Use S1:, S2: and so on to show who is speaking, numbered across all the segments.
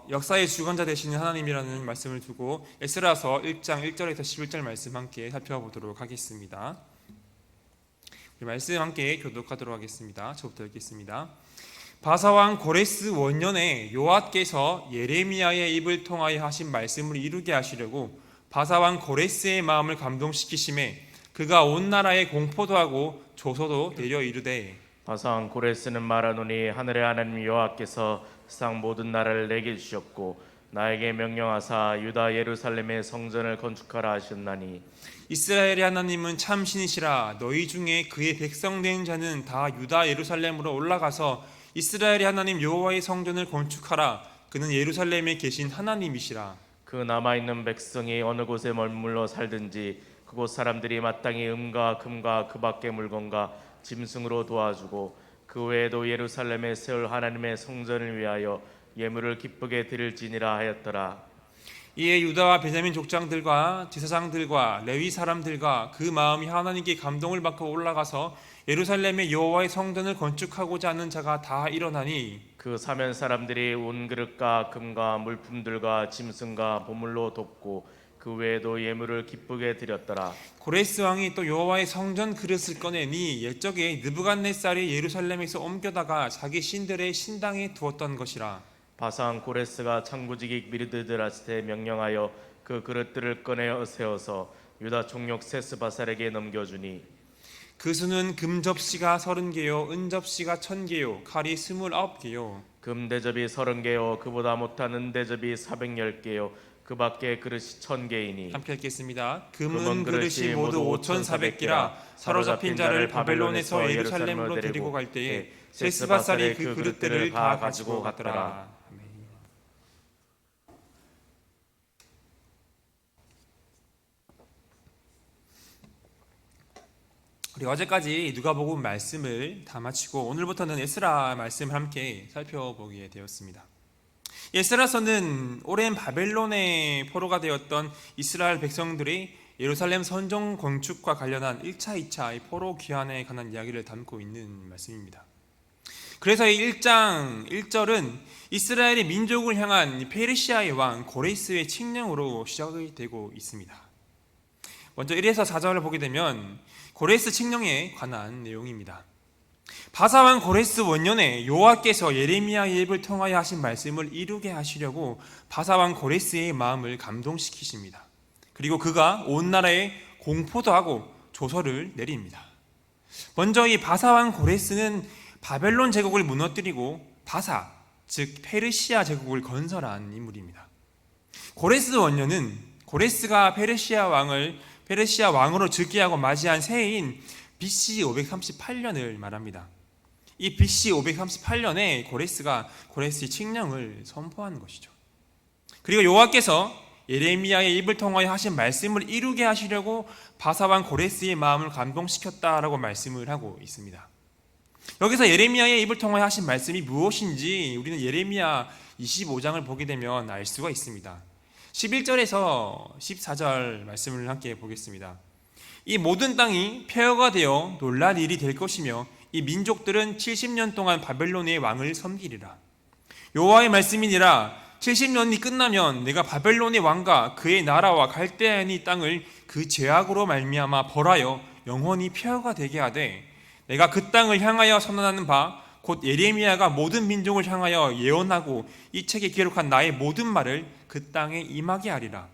S1: 역사의 주관자 되시는 하나님이라는 말씀을 두고 에스라서 1장 1절에서 11절 말씀 함께 살펴보도록 하겠습니다. 우리 말씀 함께 교독하도록 하겠습니다. 저부터 읽겠습니다. 바사왕 고레스 원년에 여호와께서 예레미야의 입을 통하여 하신 말씀을 이루게 하시려고 바사왕 고레스의 마음을 감동시키심에 그가 온 나라에 공포도 하고 조서도 내려 이르되
S2: 바사왕 고레스는 말하노니 하늘의 하나님 여호와께서 세상 모든 나라를 내게 주셨고 나에게 명령하사 유다 예루살렘의 성전을 건축하라 하셨나니
S1: 이스라엘의 하나님은 참 신이시라. 너희 중에 그의 백성 된 자는 다 유다 예루살렘으로 올라가서 이스라엘의 하나님 여호와의 성전을 건축하라. 그는 예루살렘에 계신 하나님이시라.
S2: 그 남아있는 백성이 어느 곳에 머물러 살든지 그곳 사람들이 마땅히 금과 그 밖의 물건과 짐승으로 도와주고 그 외에도 예루살렘에 세울 하나님의 성전을 위하여 예물을 기쁘게 드릴지니라 하였더라.
S1: 이에 유다와 베냐민 족장들과 제사장들과 레위 사람들과 그 마음이 하나님께 감동을 받고 올라가서 예루살렘의 여호와의 성전을 건축하고자 하는 자가 다 일어나니
S2: 그 사면 사람들이 온 그릇과 금과 물품들과 짐승과 보물로 돕고 그 외에도 예물을 기쁘게 드렸더라.
S1: 고레스 왕이 또 여호와의 성전 그릇을 꺼내니 옛적에 느부갓네살이 예루살렘에서 옮겨다가 자기 신들의 신당에 두었던 것이라.
S2: 바사왕 고레스가 창구지기 미르드드라스테 명령하여 그 그릇들을 꺼내어 세워서 유다 총력 세스바살에게 넘겨주니
S1: 그 수는 금 접시가 30개요 은 접시가 1000개요 칼이 29개요
S2: 금 대접이 30개요 그보다 못한 은 대접이 410개요 그 밖에 그릇이 1000개이니
S1: 함께 읽겠습니다. 금은 그릇이 모두 5400개라 사로잡힌 자를 바벨론에서 예루살렘으로 데리고 갈 때에 세스바살이 그 그릇들을 다 가지고 갔더라. 우리 어제까지 누가복음 말씀을 다 마치고 오늘부터는 에스라 말씀을 함께 살펴보게 되었습니다. 에스라서는 오랜 바벨론의 포로가 되었던 이스라엘 백성들이 예루살렘 성전 건축과 관련한 1차, 2차 포로 귀환에 관한 이야기를 담고 있는 말씀입니다. 그래서 이 1장 1절은 이스라엘의 민족을 향한 페르시아의 왕 고레스의 칙령으로 시작이 되고 있습니다. 먼저 1에서 4절을 보게 되면 고레스 칙령에 관한 내용입니다. 바사왕 고레스 원년에 여호와께서 예레미야의 입을 통하여 하신 말씀을 이루게 하시려고 바사왕 고레스의 마음을 감동시키십니다. 그리고 그가 온 나라에 공포도 하고 조서를 내립니다. 먼저 이 바사왕 고레스는 바벨론 제국을 무너뜨리고 바사, 즉 페르시아 제국을 건설한 인물입니다. 고레스 원년은 고레스가 페르시아 왕으로 즉위하고 맞이한 새해인 BC 538년을 말합니다. 이 BC 538년에 고레스의 칙령을 선포한 것이죠. 그리고 여호와께서 예레미야의 입을 통하여 하신 말씀을 이루게 하시려고 바사왕 고레스의 마음을 감동시켰다라고 말씀을 하고 있습니다. 여기서 예레미야의 입을 통하여 하신 말씀이 무엇인지 우리는 예레미야 25장을 보게 되면 알 수가 있습니다. 11절에서 14절 말씀을 함께 보겠습니다. 이 모든 땅이 폐허가 되어 놀랄 일이 될 것이며 이 민족들은 70년 동안 바벨론의 왕을 섬기리라. 여호와의 말씀이니라. 70년이 끝나면 내가 바벨론의 왕과 그의 나라와 갈대아인의 땅을 그 죄악으로 말미암아 벌하여 영원히 폐허가 되게 하되 내가 그 땅을 향하여 선언하는 바 곧 예레미야가 모든 민족을 향하여 예언하고 이 책에 기록한 나의 모든 말을 그 땅에 임하게 하리라.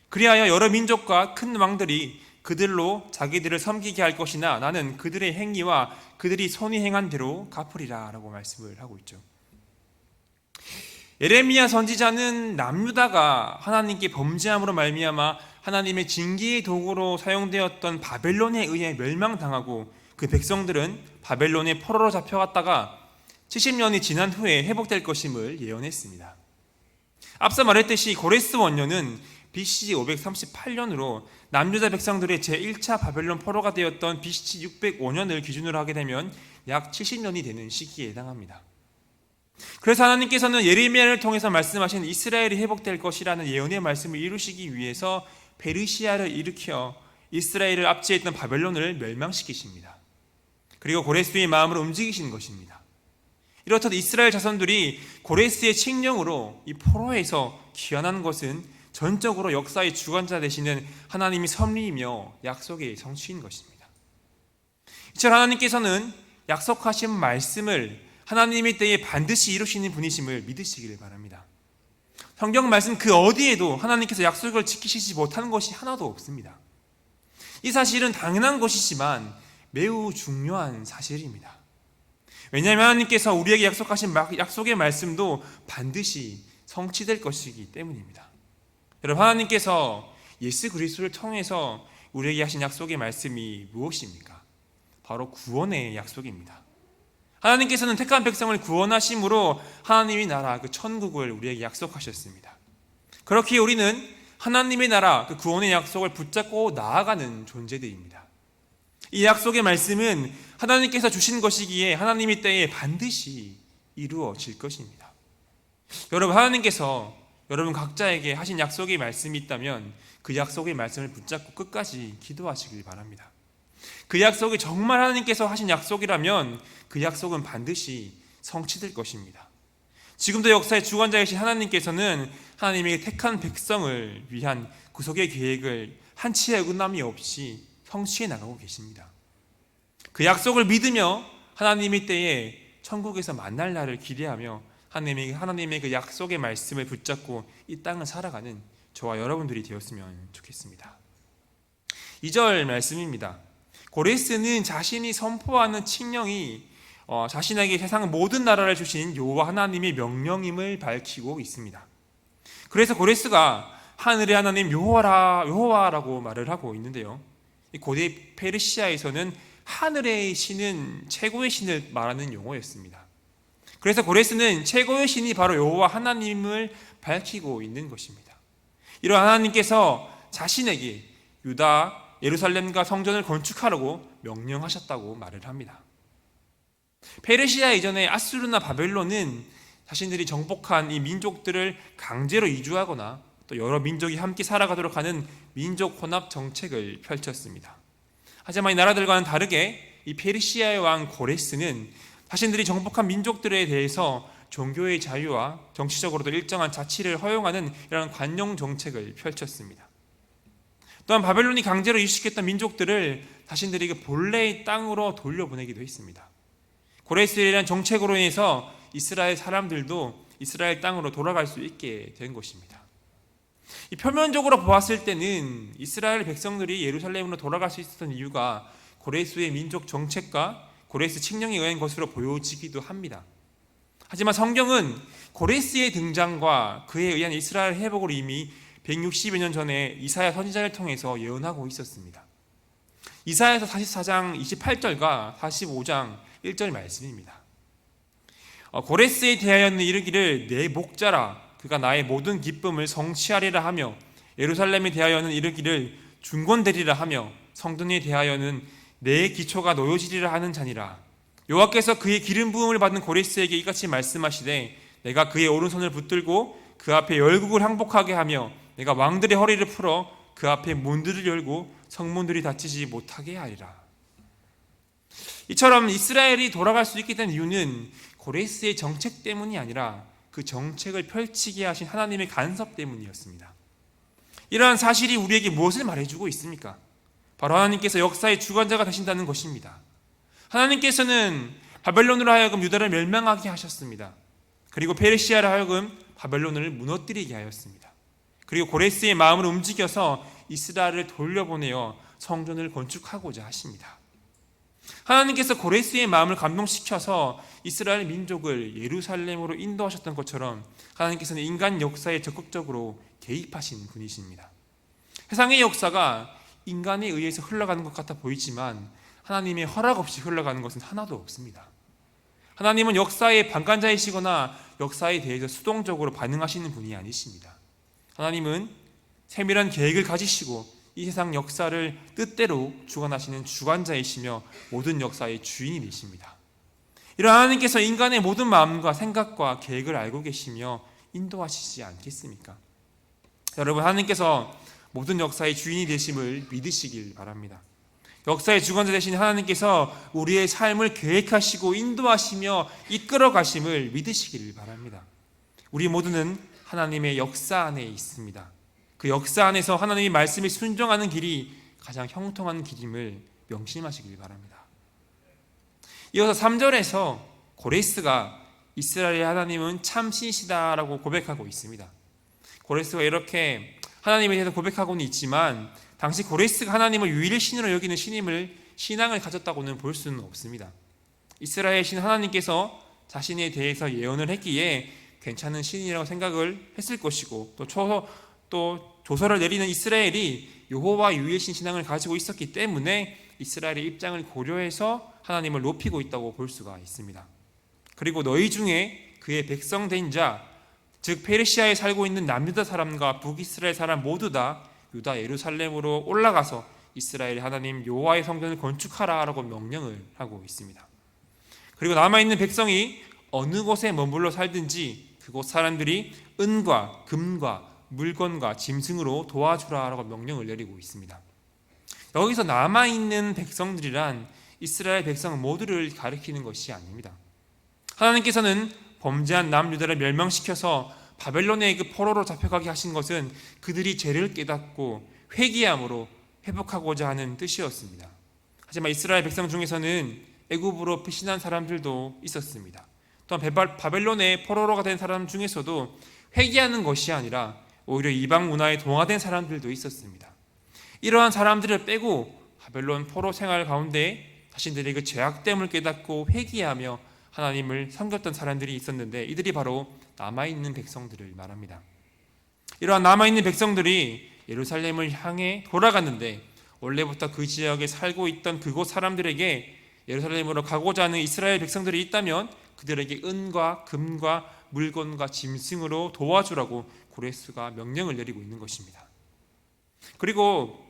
S1: 그리하여 여러 민족과 큰 왕들이 그들로 자기들을 섬기게 할 것이나 나는 그들의 행위와 그들이 선히 행한 대로 갚으리라 라고 말씀을 하고 있죠. 예레미야 선지자는 남유다가 하나님께 범죄함으로 말미암아 하나님의 징계의 도구로 사용되었던 바벨론에 의해 멸망당하고 그 백성들은 바벨론의 포로로 잡혀갔다가 70년이 지난 후에 회복될 것임을 예언했습니다. 앞서 말했듯이 고레스 원년은 BC 538년으로 남유다 백성들의 제1차 바벨론 포로가 되었던 BC 605년을 기준으로 하게 되면 약 70년이 되는 시기에 해당합니다. 그래서 하나님께서는 예레미야를 통해서 말씀하신 이스라엘이 회복될 것이라는 예언의 말씀을 이루시기 위해서 페르시아를 일으켜 이스라엘을 압제했던 바벨론을 멸망시키십니다. 그리고 고레스의 마음을 움직이시는 것입니다. 이렇듯 이스라엘 자손들이 고레스의 칙령으로 이 포로에서 귀환한 것은 전적으로 역사의 주관자 되시는 하나님의 섭리이며 약속의 성취인 것입니다. 이처럼 하나님께서는 약속하신 말씀을 하나님의 때에 반드시 이루시는 분이심을 믿으시기를 바랍니다. 성경 말씀 그 어디에도 하나님께서 약속을 지키시지 못하는 것이 하나도 없습니다. 이 사실은 당연한 것이지만 매우 중요한 사실입니다. 왜냐하면 하나님께서 우리에게 약속하신 약속의 말씀도 반드시 성취될 것이기 때문입니다. 여러분, 하나님께서 예수 그리스도를 통해서 우리에게 하신 약속의 말씀이 무엇입니까? 바로 구원의 약속입니다. 하나님께서는 택한 백성을 구원하심으로 하나님의 나라, 그 천국을 우리에게 약속하셨습니다. 그렇게 우리는 하나님의 나라, 그 구원의 약속을 붙잡고 나아가는 존재들입니다. 이 약속의 말씀은 하나님께서 주신 것이기에 하나님의 때에 반드시 이루어질 것입니다. 여러분, 하나님께서 여러분 각자에게 하신 약속의 말씀이 있다면 그 약속의 말씀을 붙잡고 끝까지 기도하시길 바랍니다. 그 약속이 정말 하나님께서 하신 약속이라면 그 약속은 반드시 성취될 것입니다. 지금도 역사의 주관자이신 하나님께서는 하나님의 택한 백성을 위한 구속의 계획을 한치의 어긋남이 없이 성취해 나가고 계십니다. 그 약속을 믿으며 하나님의 때에 천국에서 만날 날을 기대하며 하나님의 그 약속의 말씀을 붙잡고 이 땅을 살아가는 저와 여러분들이 되었으면 좋겠습니다. 2절 말씀입니다. 고레스는 자신이 선포하는 칙령이 자신에게 세상 모든 나라를 주신 여호와 하나님의 명령임을 밝히고 있습니다. 그래서 고레스가 하늘의 하나님 여호와라고 말을 하고 있는데요. 고대 페르시아에서는 하늘의 신은 최고의 신을 말하는 용어였습니다. 그래서 고레스는 최고의 신이 바로 여호와 하나님을 밝히고 있는 것입니다. 이러한 하나님께서 자신에게 유다, 예루살렘과 성전을 건축하라고 명령하셨다고 말을 합니다. 페르시아 이전에 아수르나 바벨론은 자신들이 정복한 이 민족들을 강제로 이주하거나 또 여러 민족이 함께 살아가도록 하는 민족 혼합 정책을 펼쳤습니다. 하지만 이 나라들과는 다르게 이 페르시아의 왕 고레스는 자신들이 정복한 민족들에 대해서 종교의 자유와 정치적으로도 일정한 자치를 허용하는 이런 관용 정책을 펼쳤습니다. 또한 바벨론이 강제로 이주시켰던 민족들을 자신들이 그 본래의 땅으로 돌려보내기도 했습니다. 고레스에 대한 정책으로 인해서 이스라엘 사람들도 이스라엘 땅으로 돌아갈 수 있게 된 것입니다. 이 표면적으로 보았을 때는 이스라엘 백성들이 예루살렘으로 돌아갈 수 있었던 이유가 고레스의 민족 정책과 고레스 칙령에 의한 것으로 보여지기도 합니다. 하지만 성경은 고레스의 등장과 그에 의한 이스라엘 회복을 이미 160여 년 전에 이사야 선지자를 통해서 예언하고 있었습니다. 이사야서 44장 28절과 45장 1절 말씀입니다. 고레스에 대하여는 이르기를 내 목자라 그가 나의 모든 기쁨을 성취하리라 하며 예루살렘에 대하여는 이르기를 중건되리라 하며 성전에 대하여는 내 기초가 놓여지리라 하는 자니라. 여호와께서 그의 기름 부음을 받은 고레스에게 이같이 말씀하시되 내가 그의 오른손을 붙들고 그 앞에 열국을 항복하게 하며 내가 왕들의 허리를 풀어 그 앞에 문들을 열고 성문들이 닫히지 못하게 하리라. 이처럼 이스라엘이 돌아갈 수 있게 된 이유는 고레스의 정책 때문이 아니라 그 정책을 펼치게 하신 하나님의 간섭 때문이었습니다. 이러한 사실이 우리에게 무엇을 말해주고 있습니까? 바로 하나님께서 역사의 주관자가 되신다는 것입니다. 하나님께서는 바벨론으로 하여금 유다를 멸망하게 하셨습니다. 그리고 페르시아로 하여금 바벨론을 무너뜨리게 하였습니다. 그리고 고레스의 마음을 움직여서 이스라엘을 돌려보내어 성전을 건축하고자 하십니다. 하나님께서 고레스의 마음을 감동시켜서 이스라엘 민족을 예루살렘으로 인도하셨던 것처럼 하나님께서는 인간 역사에 적극적으로 개입하신 분이십니다. 세상의 역사가 인간에 의해서 흘러가는 것 같아 보이지만 하나님의 허락 없이 흘러가는 것은 하나도 없습니다. 하나님은 역사의 방관자이시거나 역사에 대해서 수동적으로 반응하시는 분이 아니십니다. 하나님은 세밀한 계획을 가지시고 이 세상 역사를 뜻대로 주관하시는 주관자이시며 모든 역사의 주인이 되십니다. 이런 하나님께서 인간의 모든 마음과 생각과 계획을 알고 계시며 인도하시지 않겠습니까? 여러분, 하나님께서 모든 역사의 주인이 되심을 믿으시길 바랍니다. 역사의 주관자 되신 하나님께서 우리의 삶을 계획하시고 인도하시며 이끌어 가심을 믿으시기를 바랍니다. 우리 모두는 하나님의 역사 안에 있습니다. 그 역사 안에서 하나님의 말씀에 순종하는 길이 가장 형통한 길임을 명심하시길 바랍니다. 이어서 3절에서 고레스가 이스라엘의 하나님은 참 신이시다라고 고백하고 있습니다. 고레스가 이렇게 하나님에 대해서 고백하고는 있지만 당시 고레스가 하나님을 유일의 신으로 여기는 신앙을 가졌다고는 볼 수는 없습니다. 이스라엘 신 하나님께서 자신에 대해서 예언을 했기에 괜찮은 신이라고 생각을 했을 것이고 또 조서를 내리는 이스라엘이 여호와 유일의 신앙을 가지고 있었기 때문에 이스라엘의 입장을 고려해서 하나님을 높이고 있다고 볼 수가 있습니다. 그리고 너희 중에 그의 백성 된 자, 즉 페르시아에 살고 있는 남유다 사람과 북이스라엘 사람 모두 다 유다 예루살렘으로 올라가서 이스라엘 하나님 여호와의 성전을 건축하라라고 명령을 하고 있습니다. 그리고 남아있는 백성이 어느 곳에 머물러 살든지 그곳 사람들이 은과 금과 물건과 짐승으로 도와주라라고 명령을 내리고 있습니다. 여기서 남아있는 백성들이란 이스라엘 백성 모두를 가리키는 것이 아닙니다. 하나님께서는 범죄한 남유다를 멸망시켜서 바벨론의 그 포로로 잡혀가게 하신 것은 그들이 죄를 깨닫고 회개함으로 회복하고자 하는 뜻이었습니다. 하지만 이스라엘 백성 중에서는 애굽으로 피신한 사람들도 있었습니다. 또한 바벨론의 포로로가 된 사람 중에서도 회개하는 것이 아니라 오히려 이방 문화에 동화된 사람들도 있었습니다. 이러한 사람들을 빼고 바벨론 포로 생활 가운데 자신들의 그 죄악됨을 깨닫고 회개하며 하나님을 섬겼던 사람들이 있었는데 이들이 바로 남아있는 백성들을 말합니다. 이러한 남아있는 백성들이 예루살렘을 향해 돌아갔는데 원래부터 그 지역에 살고 있던 그곳 사람들에게 예루살렘으로 가고자 하는 이스라엘 백성들이 있다면 그들에게 은과 금과 물건과 짐승으로 도와주라고 고레스가 명령을 내리고 있는 것입니다. 그리고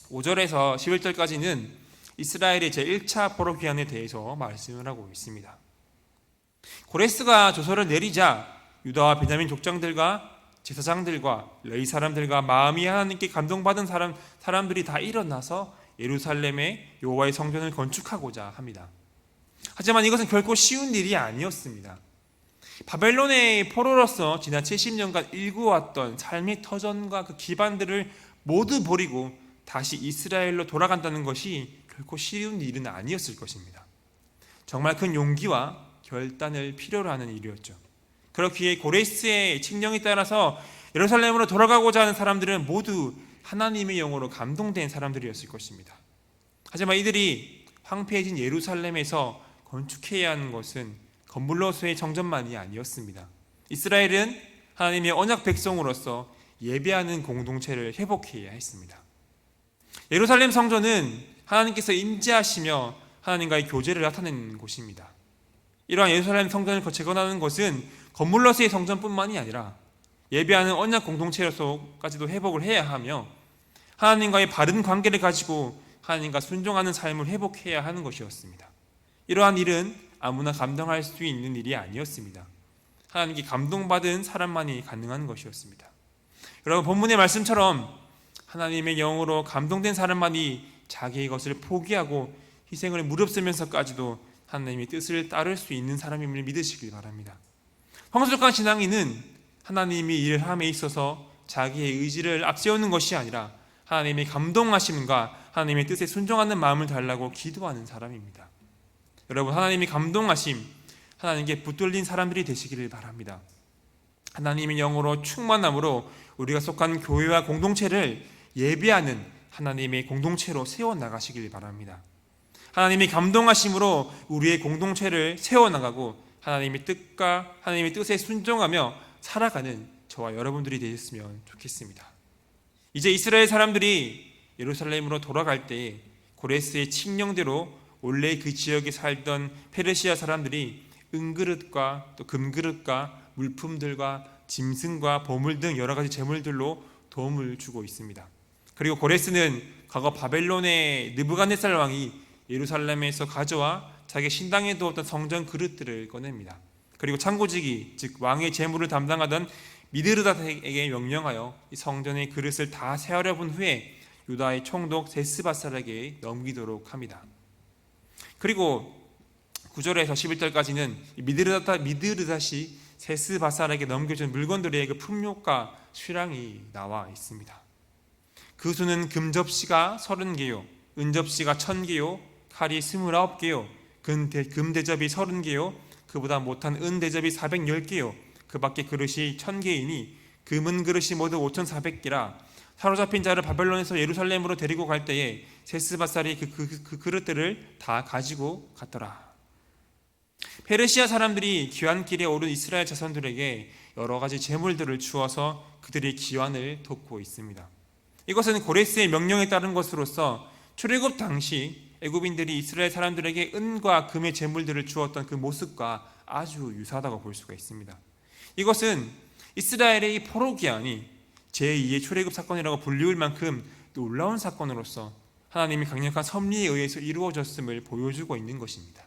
S1: 5절에서 11절까지는 이스라엘의 제1차 포로 귀환에 대해서 말씀을 하고 있습니다. 고레스가 조서를 내리자 유다와 베냐민 족장들과 제사장들과 레위 사람들과 마음이 하나님께 감동받은 사람들이 다 일어나서 예루살렘에 여호와의 성전을 건축하고자 합니다. 하지만 이것은 결코 쉬운 일이 아니었습니다. 바벨론의 포로로서 지난 70년간 일구어왔던 삶의 터전과 그 기반들을 모두 버리고 다시 이스라엘로 돌아간다는 것이 결코 쉬운 일은 아니었을 것입니다. 정말 큰 용기와 결단을 필요로 하는 일이었죠. 그렇기에 고레스의 칙령에 따라서 예루살렘으로 돌아가고자 하는 사람들은 모두 하나님의 영으로 감동된 사람들이었을 것입니다. 하지만 이들이 황폐해진 예루살렘에서 건축해야 하는 것은 건물로서의 정전만이 아니었습니다. 이스라엘은 하나님의 언약 백성으로서 예배하는 공동체를 회복해야 했습니다. 예루살렘 성전은 하나님께서 임재하시며 하나님과의 교제를 나타내는 곳입니다. 이러한 예루살렘 성전을 재건하는 것은 건물로서의 성전뿐만이 아니라 예배하는 언약 공동체로서까지도 회복을 해야 하며 하나님과의 바른 관계를 가지고 하나님과 순종하는 삶을 회복해야 하는 것이었습니다. 이러한 일은 아무나 감당할 수 있는 일이 아니었습니다. 하나님께 감동받은 사람만이 가능한 것이었습니다. 여러분, 본문의 말씀처럼 하나님의 영으로 감동된 사람만이 자기의 것을 포기하고 희생을 무릅쓰면서까지도 하나님의 뜻을 따를 수 있는 사람임을 믿으시길 바랍니다. 성숙한 신앙인은 하나님이 일을 함에 있어서 자기의 의지를 앞세우는 것이 아니라 하나님의 감동하심과 하나님의 뜻에 순종하는 마음을 달라고 기도하는 사람입니다. 여러분, 하나님의 감동하심, 하나님께 붙들린 사람들이 되시기를 바랍니다. 하나님의 영으로 충만함으로 우리가 속한 교회와 공동체를 예배하는 하나님의 공동체로 세워나가시길 바랍니다. 하나님의 감동하심으로 우리의 공동체를 세워나가고 하나님의 뜻과 하나님의 뜻에 순종하며 살아가는 저와 여러분들이 되셨으면 좋겠습니다. 이제 이스라엘 사람들이 예루살렘으로 돌아갈 때 고레스의 칙령대로 원래 그 지역에 살던 페르시아 사람들이 은그릇과 또 금그릇과 물품들과 짐승과 보물 등 여러 가지 재물들로 도움을 주고 있습니다. 그리고 고레스는 과거 바벨론의 느부갓네살 왕이 예루살렘에서 가져와 자기 신당에 두었던 성전 그릇들을 꺼냅니다. 그리고 창고지기, 즉 왕의 재물을 담당하던 미드르닷에게 명령하여 이 성전의 그릇을 다 세어려 본 후에 유다의 총독 세스바살에게 넘기도록 합니다. 그리고 9절에서 11절까지는 미드르닷이 세스바살에게 넘겨준 물건들의 그 품목과 수량이 나와 있습니다. 그 수는 금접시가 30개요, 은접시가 1000개요, 칼이 29개요, 금대접이 30개요, 그보다 못한 은대접이 410개요, 그 밖에 그릇이 1000개이니 금은 그릇이 모두 5400개라. 사로잡힌 자를 바벨론에서 예루살렘으로 데리고 갈 때에 세스바살이 그 그릇들을 다 가지고 갔더라. 페르시아 사람들이 귀환길에 오른 이스라엘 자손들에게 여러 가지 재물들을 주어서 그들의 귀환을 돕고 있습니다. 이것은 고레스의 명령에 따른 것으로서 출애굽 당시 애굽인들이 이스라엘 사람들에게 은과 금의 재물들을 주었던 그 모습과 아주 유사하다고 볼 수가 있습니다. 이것은 이스라엘의 이 포로기한이 제2의 출애굽 사건이라고 불리울 만큼 놀라운 사건으로서 하나님이 강력한 섭리에 의해서 이루어졌음을 보여주고 있는 것입니다.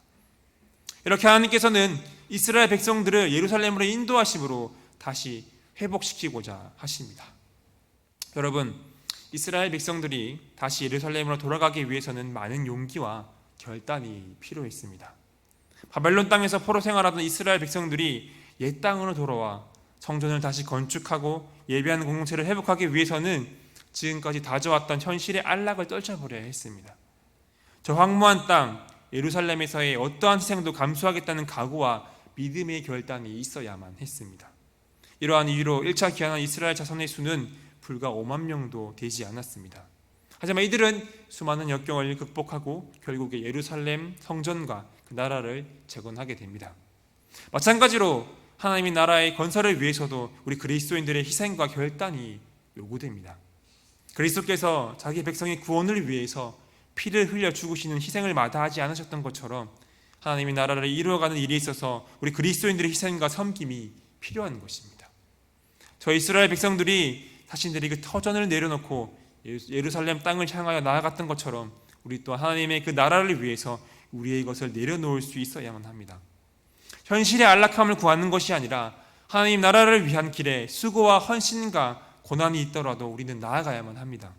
S1: 이렇게 하나님께서는 이스라엘 백성들을 예루살렘으로 인도하심으로 다시 회복시키고자 하십니다. 여러분, 이스라엘 백성들이 다시 예루살렘으로 돌아가기 위해서는 많은 용기와 결단이 필요했습니다. 바벨론 땅에서 포로 생활하던 이스라엘 백성들이 옛 땅으로 돌아와 성전을 다시 건축하고 예배하는 공동체를 회복하기 위해서는 지금까지 다져왔던 현실의 안락을 떨쳐버려야 했습니다. 저 황무한 땅 예루살렘에서의 어떠한 희생도 감수하겠다는 각오와 믿음의 결단이 있어야만 했습니다. 이러한 이유로 1차 귀환한 이스라엘 자손의 수는 불과 5만 명도 되지 않았습니다. 하지만 이들은 수많은 역경을 극복하고 결국에 예루살렘 성전과 그 나라를 재건하게 됩니다. 마찬가지로 하나님의 나라의 건설을 위해서도 우리 그리스도인들의 희생과 결단이 요구됩니다. 그리스도께서 자기 백성의 구원을 위해서 피를 흘려 죽으시는 희생을 마다하지 않으셨던 것처럼 하나님의 나라를 이루어가는 일에 있어서 우리 그리스도인들의 희생과 섬김이 필요한 것입니다. 저 이스라엘 백성들이 자신들이 그 터전을 내려놓고 예루살렘 땅을 향하여 나아갔던 것처럼 우리 또 하나님의 그 나라를 위해서 우리의 것을 내려놓을 수 있어야만 합니다. 현실의 안락함을 구하는 것이 아니라 하나님 나라를 위한 길에 수고와 헌신과 고난이 있더라도 우리는 나아가야만 합니다.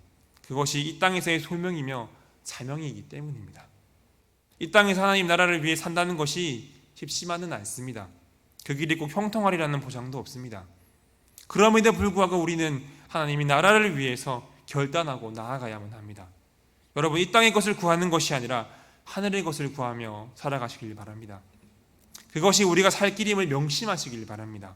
S1: 그것이 이 땅에서의 소명이며 사명이기 때문입니다. 이 땅에서 하나님 나라를 위해 산다는 것이 쉽지만은 않습니다. 그 길이 꼭 형통하리라는 보장도 없습니다. 그럼에도 불구하고 우리는 하나님의 나라를 위해서 결단하고 나아가야만 합니다. 여러분, 이 땅의 것을 구하는 것이 아니라 하늘의 것을 구하며 살아가시길 바랍니다. 그것이 우리가 살 길임을 명심하시길 바랍니다.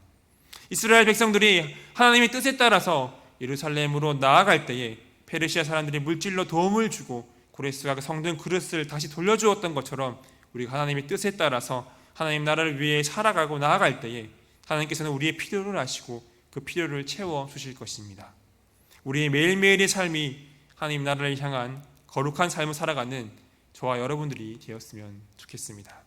S1: 이스라엘 백성들이 하나님의 뜻에 따라서 예루살렘으로 나아갈 때에 페르시아 사람들이 물질로 도움을 주고 고레스가 그 성전 그릇을 다시 돌려주었던 것처럼 우리가 하나님의 뜻에 따라서 하나님 나라를 위해 살아가고 나아갈 때에 하나님께서는 우리의 필요를 아시고 그 필요를 채워주실 것입니다. 우리의 매일매일의 삶이 하나님 나라를 향한 거룩한 삶을 살아가는 저와 여러분들이 되었으면 좋겠습니다.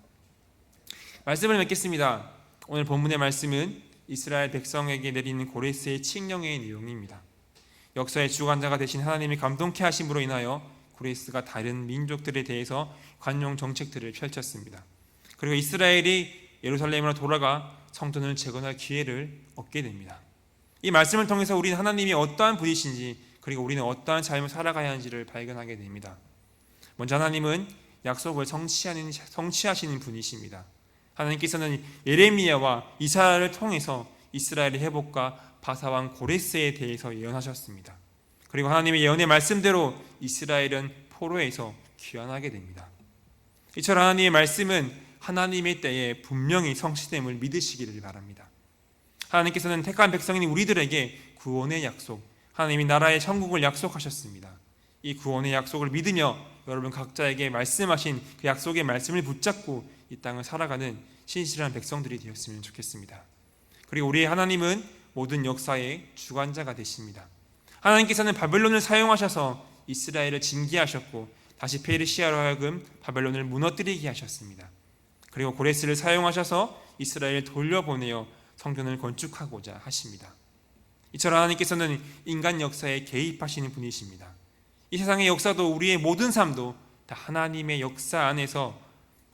S1: 말씀을 맺겠습니다. 오늘 본문의 말씀은 이스라엘 백성에게 내리는 고레스의 칙령의 내용입니다. 역사의 주관자가 되신 하나님이 감동케 하심으로 인하여 고레스가 다른 민족들에 대해서 관용 정책들을 펼쳤습니다. 그리고 이스라엘이 예루살렘으로 돌아가 성전을 재건할 기회를 얻게 됩니다. 이 말씀을 통해서 우리는 하나님이 어떠한 분이신지 그리고 우리는 어떠한 삶을 살아가야 하는지를 발견하게 됩니다. 먼저 하나님은 약속을 성취하시는 분이십니다. 하나님께서는 예레미야와 이사야를 통해서 이스라엘의 회복과 바사왕 고레스에 대해서 예언하셨습니다. 그리고 하나님의 예언의 말씀대로 이스라엘은 포로에서 귀환하게 됩니다. 이처럼 하나님의 말씀은 하나님의 때에 분명히 성취됨을 믿으시기를 바랍니다. 하나님께서는 택한 백성인 우리들에게 구원의 약속, 하나님이 나라의 천국을 약속하셨습니다. 이 구원의 약속을 믿으며 여러분 각자에게 말씀하신 그 약속의 말씀을 붙잡고 이 땅을 살아가는 신실한 백성들이 되었으면 좋겠습니다. 그리고 우리의 하나님은 모든 역사의 주관자가 되십니다. 하나님께서는 바벨론을 사용하셔서 이스라엘을 징계하셨고 다시 페르시아로 하여금 바벨론을 무너뜨리게 하셨습니다. 그리고 고레스를 사용하셔서 이스라엘을 돌려보내어 성전을 건축하고자 하십니다. 이처럼 하나님께서는 인간 역사에 개입하시는 분이십니다. 이 세상의 역사도 우리의 모든 삶도 다 하나님의 역사 안에서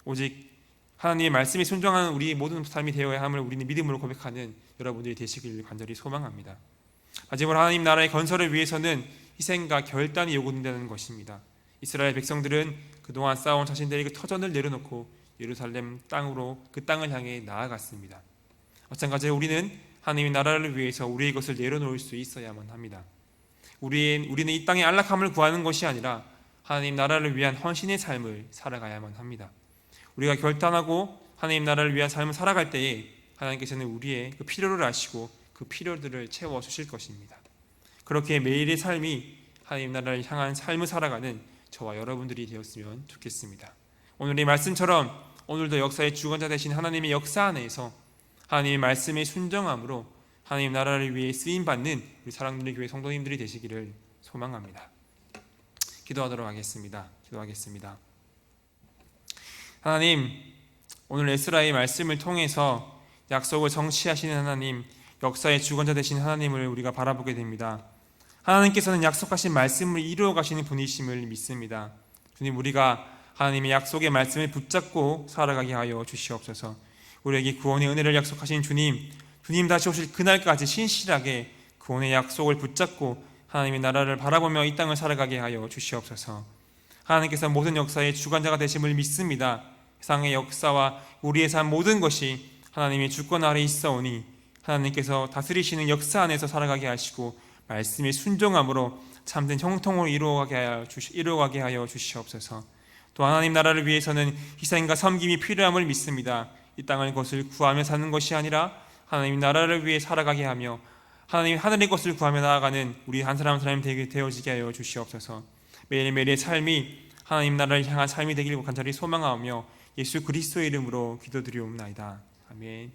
S1: 오직 하나님의 말씀에 순종하는 우리의 모든 삶이 되어야 함을 우리는 믿음으로 고백하는 여러분들이 되시길 간절히 소망합니다. 마지막으로 하나님 나라의 건설을 위해서는 희생과 결단이 요구된다는 것입니다. 이스라엘 백성들은 그동안 쌓아온 자신들의 그 터전을 내려놓고 예루살렘 땅으로 그 땅을 향해 나아갔습니다. 마찬가지로 우리는 하나님의 나라를 위해서 우리의 것을 내려놓을 수 있어야만 합니다. 우리는 이 땅의 안락함을 구하는 것이 아니라 하나님 나라를 위한 헌신의 삶을 살아가야만 합니다. 우리가 결단하고 하나님 나라를 위한 삶을 살아갈 때에 하나님께서는 우리의 그 필요를 아시고 그 필요들을 채워주실 것입니다. 그렇게 매일의 삶이 하나님 나라를 향한 삶을 살아가는 저와 여러분들이 되었으면 좋겠습니다. 오늘의 말씀처럼 오늘도 역사의 주관자 되신 하나님의 역사 안에서 하나님의 말씀에 순종함으로 하나님 나라를 위해 쓰임받는 우리 사랑하는 교회 성도님들이 되시기를 소망합니다. 기도하도록 하겠습니다. 하나님, 오늘 에스라의 말씀을 통해서 약속을 성취하시는 하나님, 역사의 주관자 되신 하나님을 우리가 바라보게 됩니다. 하나님께서는 약속하신 말씀을 이루어 가시는 분이심을 믿습니다. 주님, 우리가 하나님의 약속의 말씀을 붙잡고 살아가게 하여 주시옵소서. 우리에게 구원의 은혜를 약속하신 주님 다시 오실 그날까지 신실하게 구원의 약속을 붙잡고 하나님의 나라를 바라보며 이 땅을 살아가게 하여 주시옵소서. 하나님께서 모든 역사의 주관자가 되심을 믿습니다. 세상의 역사와 우리의 삶 모든 것이 하나님의 주권 아래 있사오니 하나님께서 다스리시는 역사 안에서 살아가게 하시고 말씀에 순종함으로 참된 형통으로 이루어가게 하여 주시옵소서. 또 하나님 나라를 위해서는 희생과 섬김이 필요함을 믿습니다. 이 땅의 것을 구하며 사는 것이 아니라 하나님 나라를 위해 살아가게 하며 하나님 하늘의 것을 구하며 나아가는 우리 한 사람 한 사람이 되어지게 하여 주시옵소서. 매일매일의 삶이 하나님 나라를 향한 삶이 되기를 간절히 소망하며 예수 그리스도의 이름으로 기도드리옵나이다. 아멘.